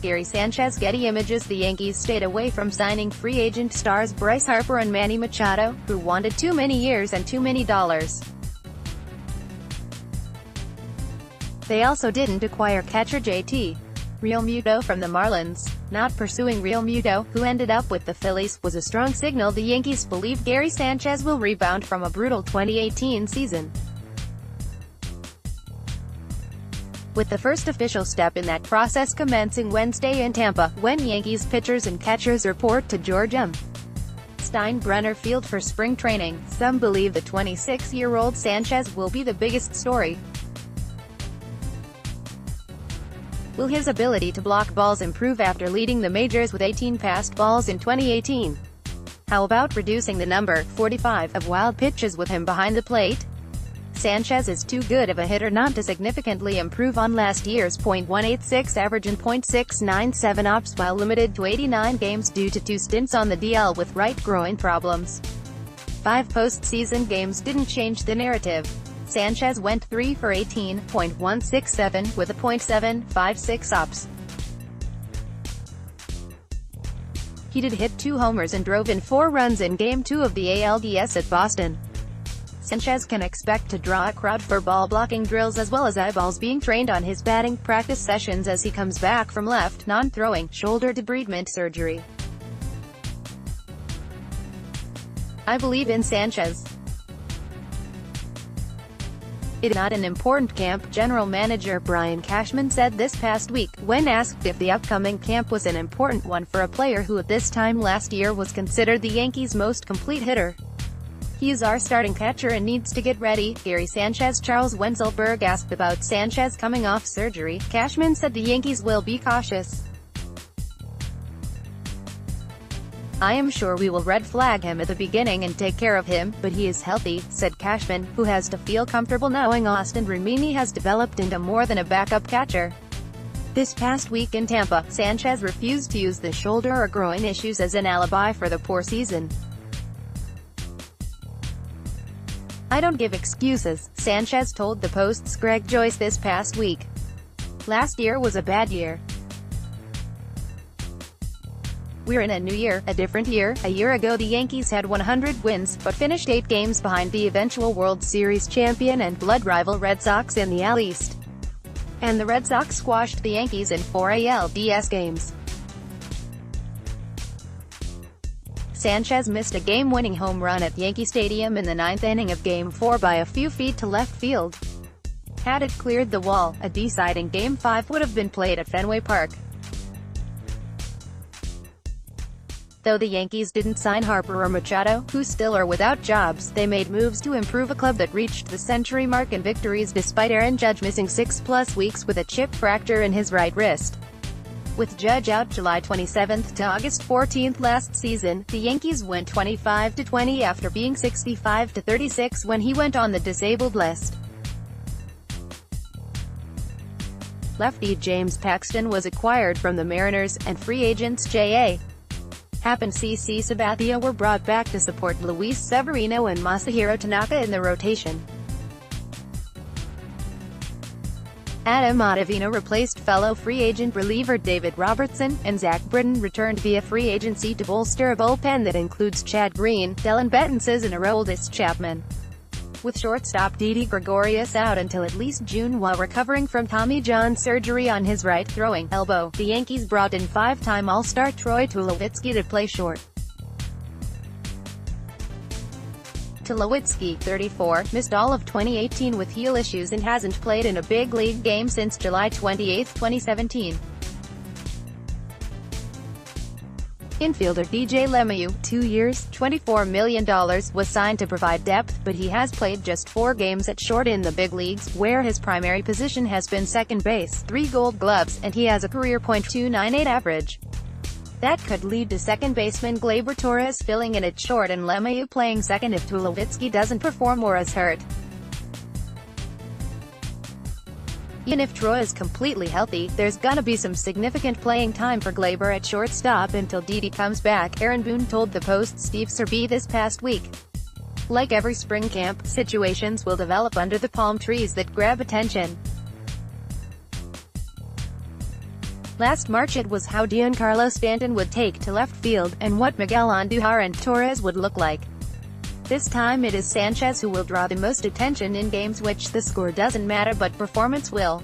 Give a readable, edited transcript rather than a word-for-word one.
Gary Sanchez. Getty Images. The Yankees stayed away from signing free agent stars Bryce Harper and Manny Machado, who wanted too many years and too many dollars. They also didn't acquire catcher JT Realmuto from the Marlins. Not pursuing Realmuto, who ended up with the Phillies, was a strong signal the Yankees believe Gary Sanchez will rebound from a brutal 2018 season. With the first official step in that process commencing Wednesday in Tampa, when Yankees pitchers and catchers report to George M. Steinbrenner Field for spring training, some believe the 26-year-old Sanchez will be the biggest story. Will his ability to block balls improve after leading the majors with 18 passed balls in 2018? How about reducing the number, 45, of wild pitches with him behind the plate? Sanchez is too good of a hitter not to significantly improve on last year's .186 average and .697 ops while limited to 89 games due to 2 stints on the DL with right groin problems. 5 postseason games didn't change the narrative. Sanchez went 3 for 18, .167, with a .756 ops. He did hit 2 homers and drove in 4 runs in Game 2 of the ALDS at Boston. Sanchez can expect to draw a crowd for ball-blocking drills as well as eyeballs being trained on his batting practice sessions as he comes back from left, non-throwing, shoulder debridement surgery. I believe in Sanchez. It's not an important camp, General Manager Brian Cashman said this past week, when asked if the upcoming camp was an important one for a player who at this time last year was considered the Yankees' most complete hitter. He's our starting catcher and needs to get ready, Gary Sanchez. Charles Wenzelberg asked about Sanchez coming off surgery. Cashman said the Yankees will be cautious. I am sure we will red flag him at the beginning and take care of him, but he is healthy, said Cashman, who has to feel comfortable knowing Austin Rimini has developed into more than a backup catcher. This past week in Tampa, Sanchez refused to use the shoulder or groin issues as an alibi for the poor season. I don't give excuses, Sanchez told the Post's Greg Joyce this past week. Last year was a bad year. We're in a new year, a different year. A year ago the Yankees had 100 wins, but finished 8 games behind the eventual World Series champion and blood rival Red Sox in the AL East. And the Red Sox squashed the Yankees in 4 ALDS games. Sanchez missed a game-winning home run at Yankee Stadium in the 9th inning of Game 4 by a few feet to left field. Had it cleared the wall, a deciding Game 5 would have been played at Fenway Park. Though the Yankees didn't sign Harper or Machado, who still are without jobs, they made moves to improve a club that reached the century mark in victories despite Aaron Judge missing 6+ weeks with a chip fracture in his right wrist. With Judge out July 27 to August 14 last season, the Yankees went 25-20 after being 65-36 when he went on the disabled list. Lefty James Paxton was acquired from the Mariners, and free agents J.A. Happ and CC Sabathia were brought back to support Luis Severino and Masahiro Tanaka in the rotation. Adam Ottavino replaced fellow free agent reliever David Robertson, and Zach Britton returned via free agency to bolster a bullpen that includes Chad Green, Dellin Betances and Aroldis Chapman. With shortstop Didi Gregorius out until at least June while recovering from Tommy John surgery on his right throwing elbow, the Yankees brought in 5-time All-Star Troy Tulowitzki to play short. Tulowitzki, 34, missed all of 2018 with heel issues and hasn't played in a big league game since July 28, 2017. Infielder DJ LeMahieu, 2 years, $24 million, was signed to provide depth, but he has played just 4 games at short in the big leagues, where his primary position has been second base, 3 Gold Gloves, and he has a career .298 average. That could lead to second baseman Gleyber Torres filling in at short and LeMahieu playing second if Tulowitzki doesn't perform or is hurt. Even if Troy is completely healthy, there's gonna be some significant playing time for Gleyber at shortstop until Didi comes back, Aaron Boone told the Post's Steve Serby this past week. Like every spring camp, situations will develop under the palm trees that grab attention. Last March it was how Giancarlo Stanton would take to left field, and what Miguel Andujar and Torres would look like. This time it is Sanchez who will draw the most attention in games which the score doesn't matter but performance will.